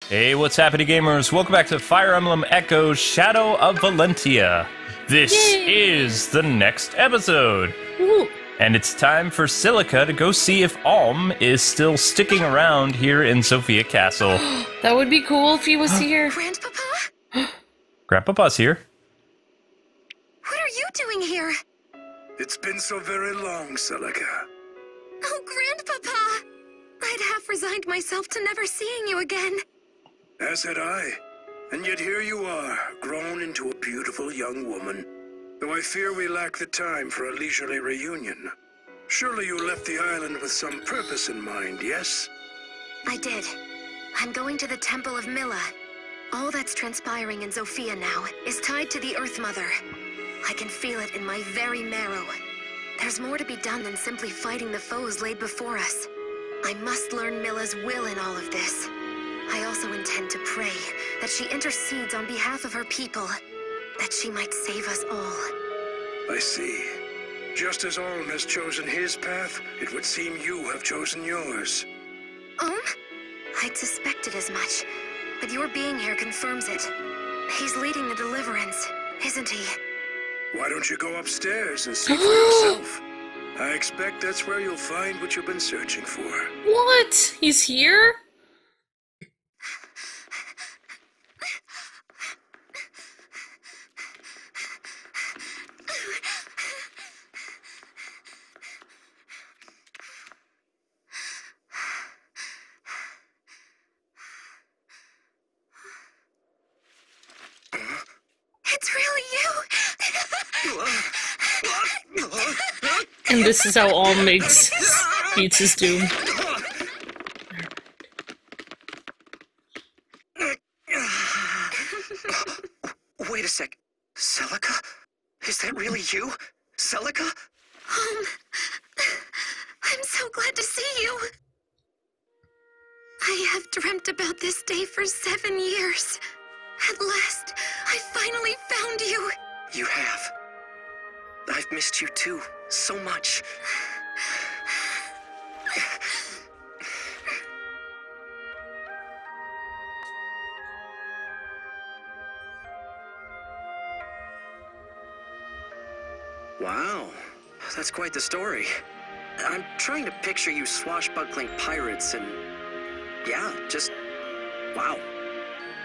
Hey, what's happening, gamers? Welcome back to Fire Emblem Echoes Shadow of Valentia. This is the next episode. Ooh. And it's time for Celica to go see if Alm is still sticking around here in Zofia Castle. That would be cool if he was here. Grandpapa? Grandpapa's here. What are you doing here? It's been so very long, Celica. Oh, Grandpapa! I'd half resigned myself to never seeing you again. As had I. And yet here you are, grown into a beautiful young woman. Though I fear we lack the time for a leisurely reunion. Surely you left the island with some purpose in mind, yes? I did. I'm going to the Temple of Milla. All that's transpiring in Zofia now is tied to the Earth Mother. I can feel it in my very marrow. There's more to be done than simply fighting the foes laid before us. I must learn Milla's will in all of this. I also intend to pray that she intercedes on behalf of her people, that she might save us all. I see. Just as Alm has chosen his path, it would seem you have chosen yours. I'd suspected as much, but your being here confirms it. He's leading the deliverance, isn't he? Why don't you go upstairs and see for yourself? I expect that's where you'll find what you've been searching for. What? He's here? It's really you! And this is how Alm meets his doom. Wait a sec. Celica? Is that really you? Celica? I'm so glad to see you. I have dreamt about this day for 7 years. At last, I finally found you. You have. I've missed you too, so much. Wow, that's quite the story. I'm trying to picture you swashbuckling pirates and... yeah, just... wow.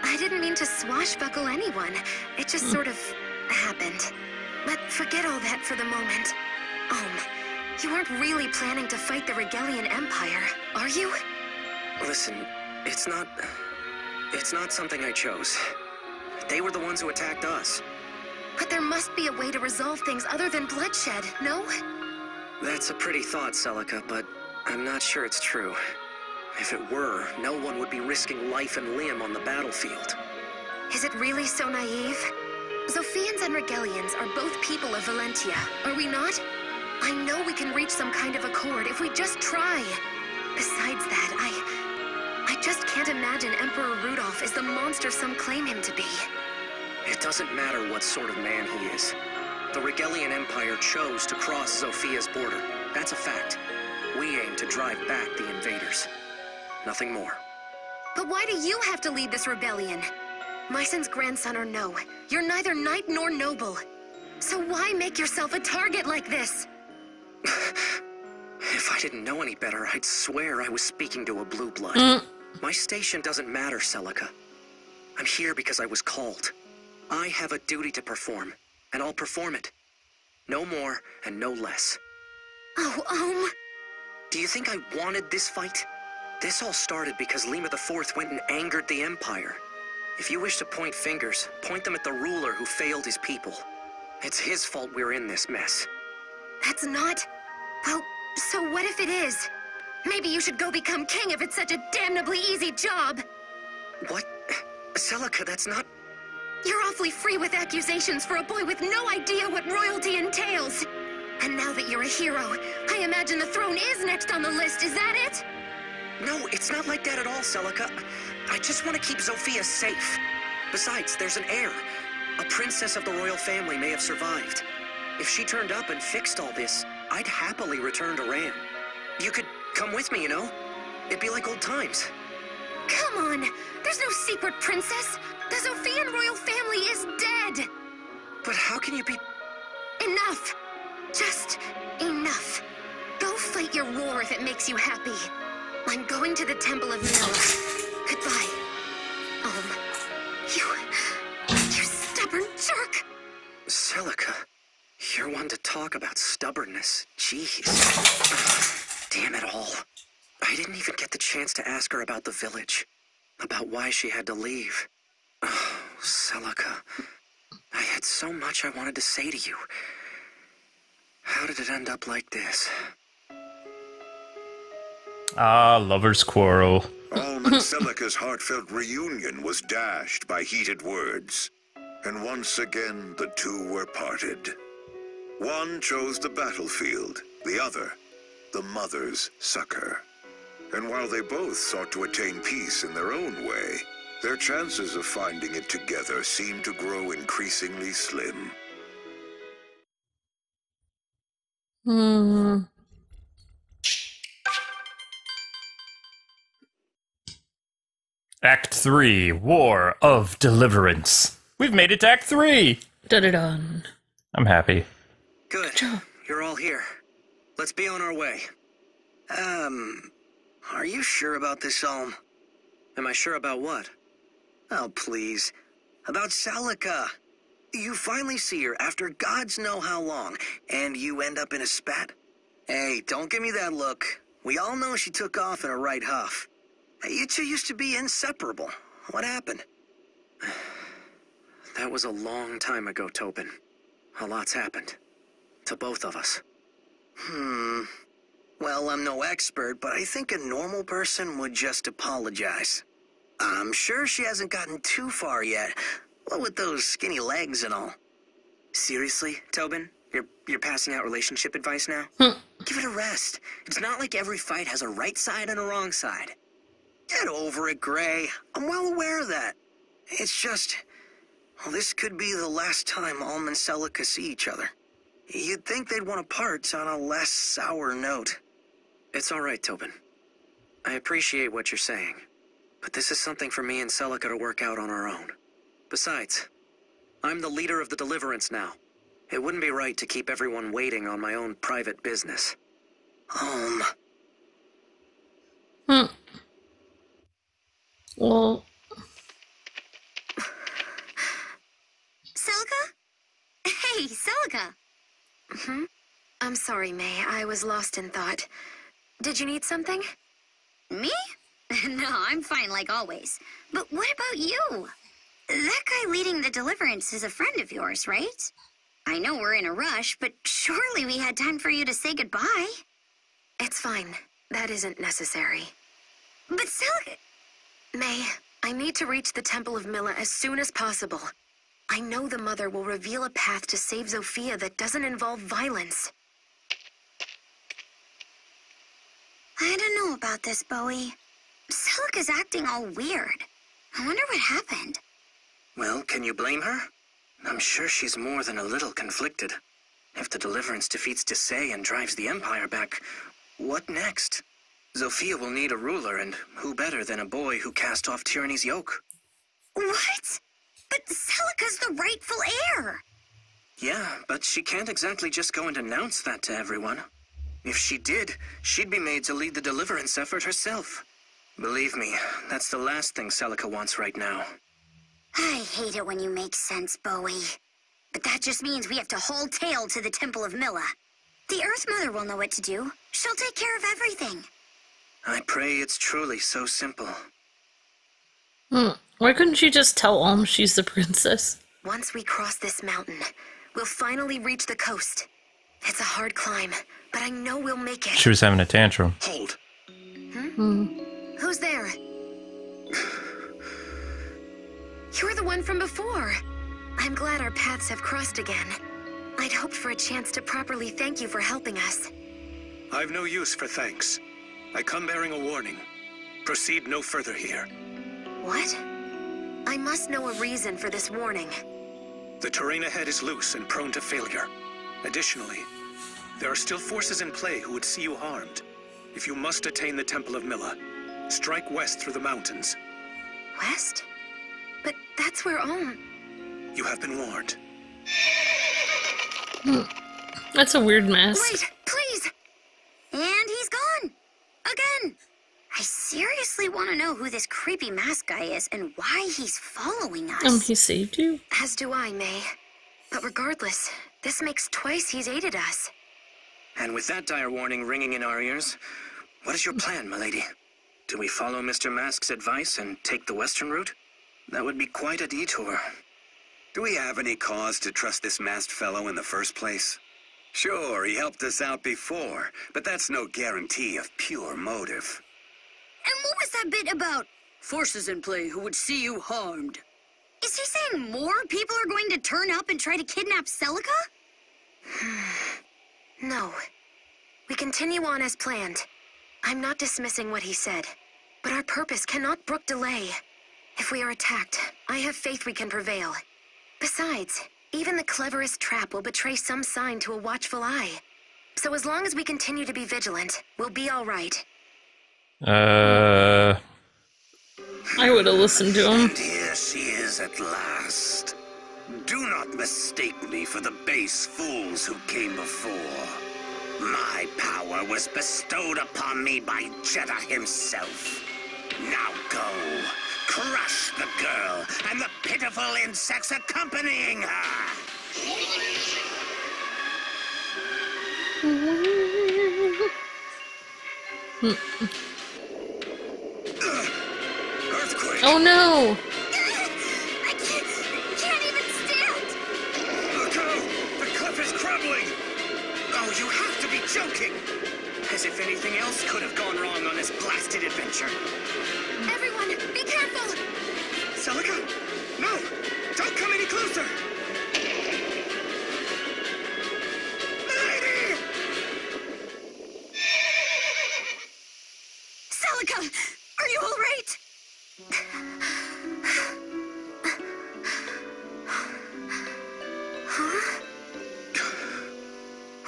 I didn't mean to swashbuckle anyone. It just sort of happened. But forget all that for the moment. You aren't really planning to fight the Regalian Empire, are you? Listen, it's not something I chose. They were the ones who attacked us. But there must be a way to resolve things other than bloodshed, no? That's a pretty thought, Celica, but I'm not sure it's true. If it were, no one would be risking life and limb on the battlefield. Is it really so naive? Zofians and Regalians are both people of Valentia, are we not? I know we can reach some kind of accord if we just try. Besides that, I just can't imagine Emperor Rudolph is the monster some claim him to be. It doesn't matter what sort of man he is. The Regalian Empire chose to cross Zofia's border. That's a fact. We aim to drive back the invaders. Nothing more. But why do you have to lead this rebellion? My son's grandson or no, you're neither knight nor noble. So why make yourself a target like this? If I didn't know any better, I'd swear I was speaking to a blue blood. My station doesn't matter, Celica. I'm here because I was called. I have a duty to perform, and I'll perform it. No more and no less. Oh, Do you think I wanted this fight? This all started because Lima IV went and angered the Empire. If you wish to point fingers, point them at the ruler who failed his people. It's his fault we're in this mess. that's not... Well, so what if it is? Maybe you should go become king if it's such a damnably easy job. What? Celica, that's not... You're awfully free with accusations for a boy with no idea what royalty entails. And now that you're a hero, I imagine the throne is next on the list, is that it? No, it's not like that at all, Celica. I just want to keep Zofia safe. Besides, there's an heir. A princess of the royal family may have survived. If she turned up and fixed all this, I'd happily return to Ram. You could come with me, you know? It'd be like old times. Come on, there's There's no secret princess. The Zofian royal family is dead. But how can you be... Enough. Just enough. Go fight your war if it makes you happy. I'm going to the Temple of Mila. Goodbye. You stubborn jerk. Celica, you're one to talk about stubbornness. Jeez. Damn it all. I didn't even get the chance to ask her about the village. About why she had to leave. Oh, Celica. I had so much I wanted to say to you. How did it end up like this? Ah, lovers' quarrel. Alm and Celica's heartfelt reunion was dashed by heated words. And once again, the two were parted. One chose the battlefield, the other, the mother's succor. And while they both sought to attain peace in their own way, their chances of finding it together seemed to grow increasingly slim. Act 3, War of Deliverance. We've made it to Act 3! Da-da-dun. I'm happy. Good. You're all here. Let's be on our way. Are you sure about this, Alm? Am I sure about what? Oh, please. About Celica. You finally see her after gods know how long, and you end up in a spat? Hey, don't give me that look. We all know she took off in a right huff. You two used to be inseparable. What happened? That was a long time ago, Tobin. A lot's happened. To both of us. Well, I'm no expert, but I think a normal person would just apologize. I'm sure she hasn't gotten too far yet. What with those skinny legs and all. Seriously, Tobin? You're passing out relationship advice now? Give it a rest. It's not like every fight has a right side and a wrong side. Get over it, Gray. I'm well aware of that. It's just... Well, this could be the last time Alm and Celica see each other. You'd think they'd want to part on a less sour note. It's all right, Tobin. I appreciate what you're saying. But this is something for me and Celica to work out on our own. Besides, I'm the leader of the Deliverance now. It wouldn't be right to keep everyone waiting on my own private business. Well... Celica? Hey, Celica! I'm sorry, May. I was lost in thought. Did you need something? Me? No, I'm fine like always. But what about you? That guy leading the Deliverance is a friend of yours, right? I know we're in a rush, but surely we had time for you to say goodbye. It's fine. That isn't necessary. But Celica... May, I need to reach the Temple of Mila as soon as possible. I know the Mother will reveal a path to save Zofia that doesn't involve violence. I don't know about this, Bowie. Celica's acting all weird. I wonder what happened. Well, can you blame her? I'm sure she's more than a little conflicted. If the Deliverance defeats Tisei and drives the Empire back, what next? Zofia will need a ruler, and who better than a boy who cast off tyranny's yoke? What? But Celica's the rightful heir! Yeah, but she can't exactly just go and announce that to everyone. If she did, she'd be made to lead the Deliverance effort herself. Believe me, that's the last thing Celica wants right now. I hate it when you make sense, Bowie. But that just means we have to haul tail to the Temple of Mila. The Earth Mother will know what to do. She'll take care of everything. I pray it's truly so simple. Why couldn't she just tell Alm she's the princess? Once we cross this mountain, we'll finally reach the coast. It's a hard climb, but I know we'll make it. She was having a tantrum. Hold. Who's there? You're the one from before. I'm glad our paths have crossed again. I'd hoped for a chance to properly thank you for helping us. I've no use for thanks. I come bearing a warning. Proceed no further here. What? I must know a reason for this warning. The terrain ahead is loose and prone to failure. Additionally, there are still forces in play who would see you harmed. If you must attain the Temple of Mila, strike west through the mountains. West? But that's where all... You have been warned. That's a weird mask. Wait, please! And he's gone! Again! I seriously want to know who this creepy mask guy is and why he's following us. He saved you? As do I, May. But regardless, this makes twice he's aided us. And with that dire warning ringing in our ears, what is your plan, milady? Do we follow Mr. Mask's advice and take the western route? That would be quite a detour. Do we have any cause to trust this masked fellow in the first place? Sure, he helped us out before, but that's no guarantee of pure motive. And what was that bit about? Forces in play who would see you harmed. Is he saying more people are going to turn up and try to kidnap Celica? No. We continue on as planned. I'm not dismissing what he said, but our purpose cannot brook delay. If we are attacked, I have faith we can prevail. Besides, even the cleverest trap will betray some sign to a watchful eye. So as long as we continue to be vigilant, we'll be all right. I would have listened to him. And here she is at last. Do not mistake me for the base fools who came before. My power was bestowed upon me by Jeddah himself. Now go. Crush the girl and the pitiful insects accompanying her. Earthquake. Oh no! I can't even stand! Look out! The cliff is crumbling! Oh, you have to be joking! As if anything else could have gone wrong on this blasted adventure. Everyone, be careful! Celica? No! Don't come any closer! Lady! Celica, are you all right? Huh?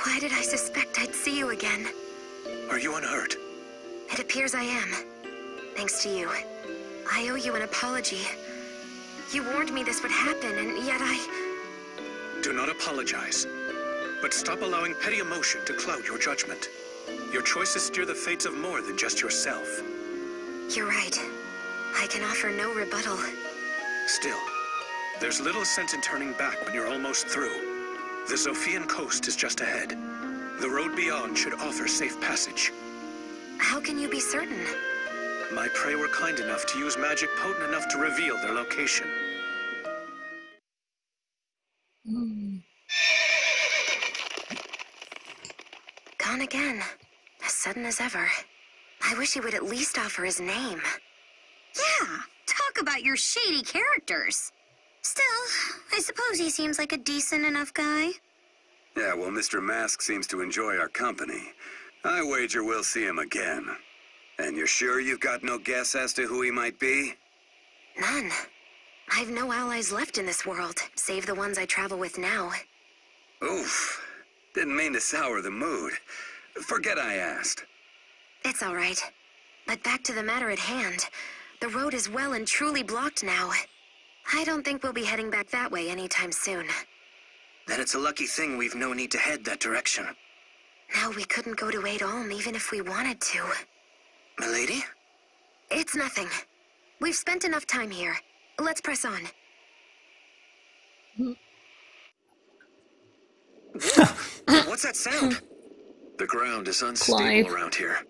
Why did I suspect I'd see you again? Are you unhurt? It appears I am. Thanks to you. I owe you an apology. You warned me this would happen, and yet Do not apologize. But stop allowing petty emotion to cloud your judgment. Your choices steer the fates of more than just yourself. You're right. I can offer no rebuttal. Still, there's little sense in turning back when you're almost through. The Zofian coast is just ahead. The road beyond should offer safe passage. How can you be certain? My prey were kind enough to use magic potent enough to reveal their location. Gone again. As sudden as ever. I wish he would at least offer his name. Yeah, talk about your shady characters. Still, I suppose he seems like a decent enough guy. Yeah, well, Mr. Mask seems to enjoy our company. I wager we'll see him again. And you're sure you've got no guess as to who he might be? None. I've no allies left in this world, save the ones I travel with now. Oof. Didn't mean to sour the mood. Forget I asked. It's all right. But back to the matter at hand. The road is well and truly blocked now. I don't think we'll be heading back that way anytime soon. Then it's a lucky thing we've no need to head that direction. Now we couldn't go to Eiyū'ō even if we wanted to. Milady? It's nothing. We've spent enough time here. Let's press on. What's that sound? The ground is unstable Clive. around here.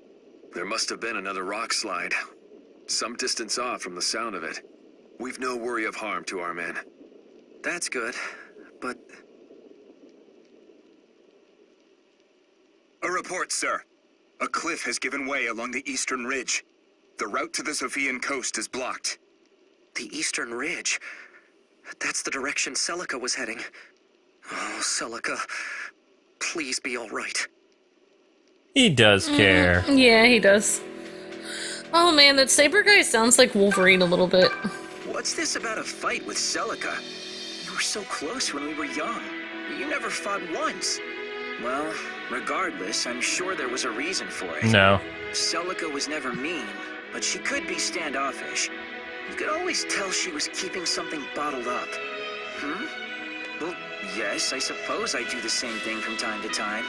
There must have been another rock slide. Some distance off from the sound of it. We've no worry of harm to our men. That's good, but... A report, sir. A cliff has given way along the eastern ridge. The route to the Zofian coast is blocked. The eastern ridge? That's the direction Celica was heading. Oh, Celica, please be all right. He does care. Yeah, he does. Oh man, that saber guy sounds like Wolverine a little bit. What's this about a fight with Celica? You were so close when we were young. You never fought once. Well, regardless, I'm sure there was a reason for it. No. Celica was never mean, but she could be standoffish. You could always tell she was keeping something bottled up. Well, yes, I suppose I do the same thing from time to time.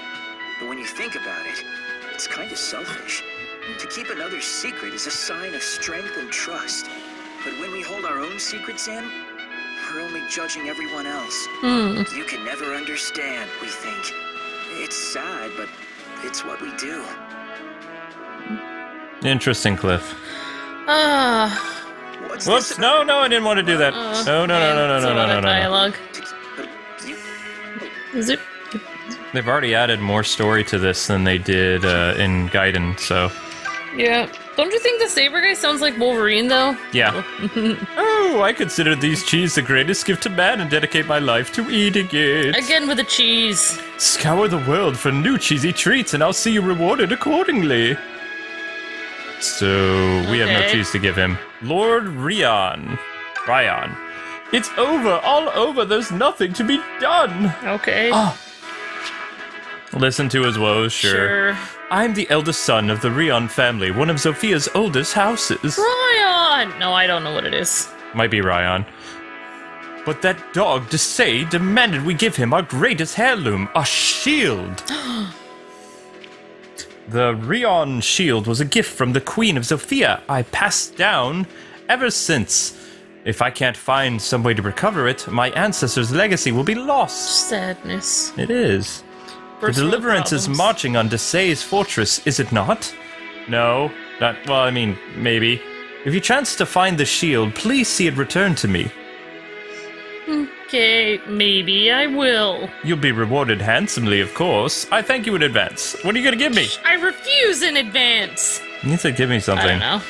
But when you think about it, it's kind of selfish. To keep another's secret is a sign of strength and trust. But when we hold our own secrets in, we're only judging everyone else. You can never understand, we think. It's sad, but it's what we do. Interesting, Cliff. Whoops! No, I didn't want to do that. No. Dialogue. Zip. They've already added more story to this than they did in Gaiden, so... Yeah. Don't you think the saber guy sounds like Wolverine, though? Yeah. Oh, I consider these cheese the greatest gift to man and dedicate my life to eating it. Again with the cheese. Scour the world for new cheesy treats and I'll see you rewarded accordingly. So, we have no cheese to give him. Lord Ryan. It's over, all over, there's nothing to be done. Okay. Listen to his woes, sure. I'm the eldest son of the Ryan family, one of Zofia's oldest houses. Ryan! No, I don't know what it is. Might be Ryan. But that dog, Desai, demanded we give him our greatest heirloom, a shield. The Ryan shield was a gift from the Queen of Zofia. I passed down ever since. If I can't find some way to recover it, my ancestors' legacy will be lost. Sadness. It is. The deliverance is marching on Desai's fortress, is it not? No, not, well, I mean, maybe. If you chance to find the shield, please see it return to me. Okay, maybe I will. You'll be rewarded handsomely, of course. I thank you in advance. What are you gonna give me? I refuse in advance. You need to give me something. I don't know.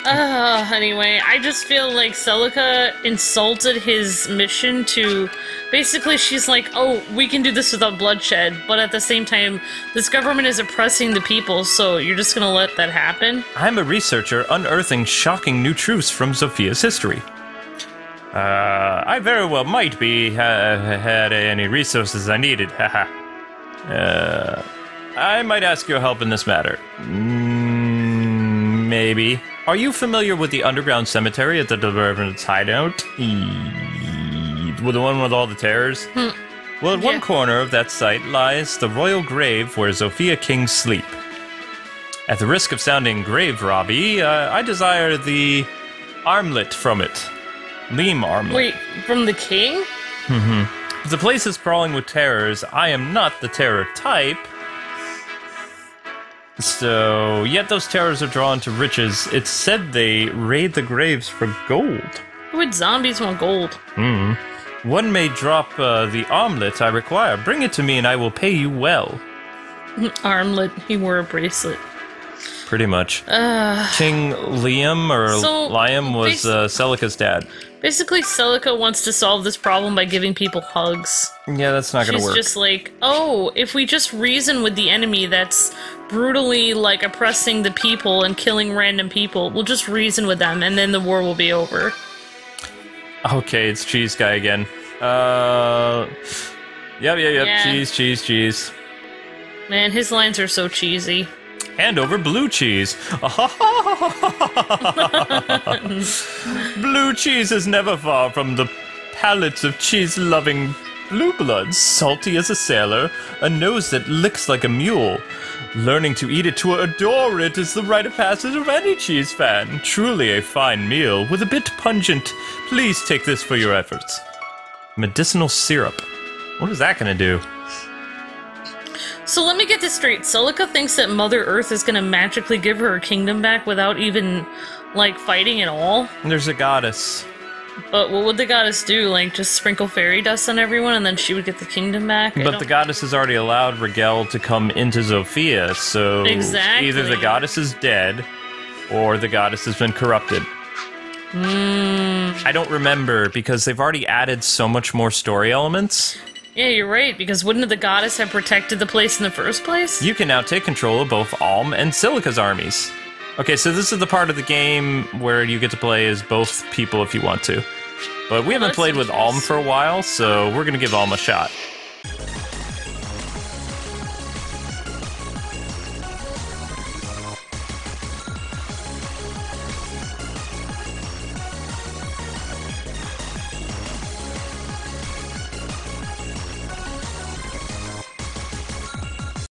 Anyway, I just feel like Celica insulted his mission to... Basically, she's like, oh, we can do this without bloodshed, but at the same time, this government is oppressing the people, so you're just gonna let that happen? I'm a researcher unearthing shocking new truths from Zofia's history. I very well might be, had any resources I needed, haha. I might ask your help in this matter. Maybe. Are you familiar with the underground cemetery at the Deliverance hideout? With the one with all the terrors? Well, at one corner of that site lies the royal grave where Zofia kings sleep. At the risk of sounding grave robby, I desire the armlet from it. Leam armlet. Wait, from the king? If the place is crawling with terrors, I am not the terror type. So, yet those terrors are drawn to riches. It's said they raid the graves for gold. Who would zombies want gold? One may drop the armlet I require. Bring it to me and I will pay you well. Armlet. He wore a bracelet. Pretty much. King Liam was Celica's dad. Basically, Celica wants to solve this problem by giving people hugs. Yeah, that's not gonna work. She's just like, oh, if we just reason with the enemy that's brutally, like, oppressing the people and killing random people, we'll just reason with them, and then the war will be over. Okay, it's Cheese Guy again. Yep, Yeah. Cheese. Man, his lines are so cheesy. Hand over blue cheese. Blue cheese is never far from the palates of cheese-loving blue bloods. Salty as a sailor, a nose that licks like a mule. Learning to eat it to adore it is the rite of passage of any cheese fan. Truly a fine meal, with a bit pungent. Please take this for your efforts. Medicinal syrup. What is that gonna do? So let me get this straight. Celica thinks that Mother Earth is gonna magically give her kingdom back without even, like, fighting at all? There's a goddess. But what would the goddess do? Like, just sprinkle fairy dust on everyone and then she would get the kingdom back? But the goddess has already allowed Rigel to come into Zofia, so exactly. Either the goddess is dead, or the goddess has been corrupted. I don't remember, because they've already added so much more story elements. Yeah, you're right, because wouldn't the goddess have protected the place in the first place? You can now take control of both Alm and Celica's armies. Okay, so this is the part of the game where you get to play as both people if you want to. But we haven't played with Alm for a while, so we're gonna give Alm a shot.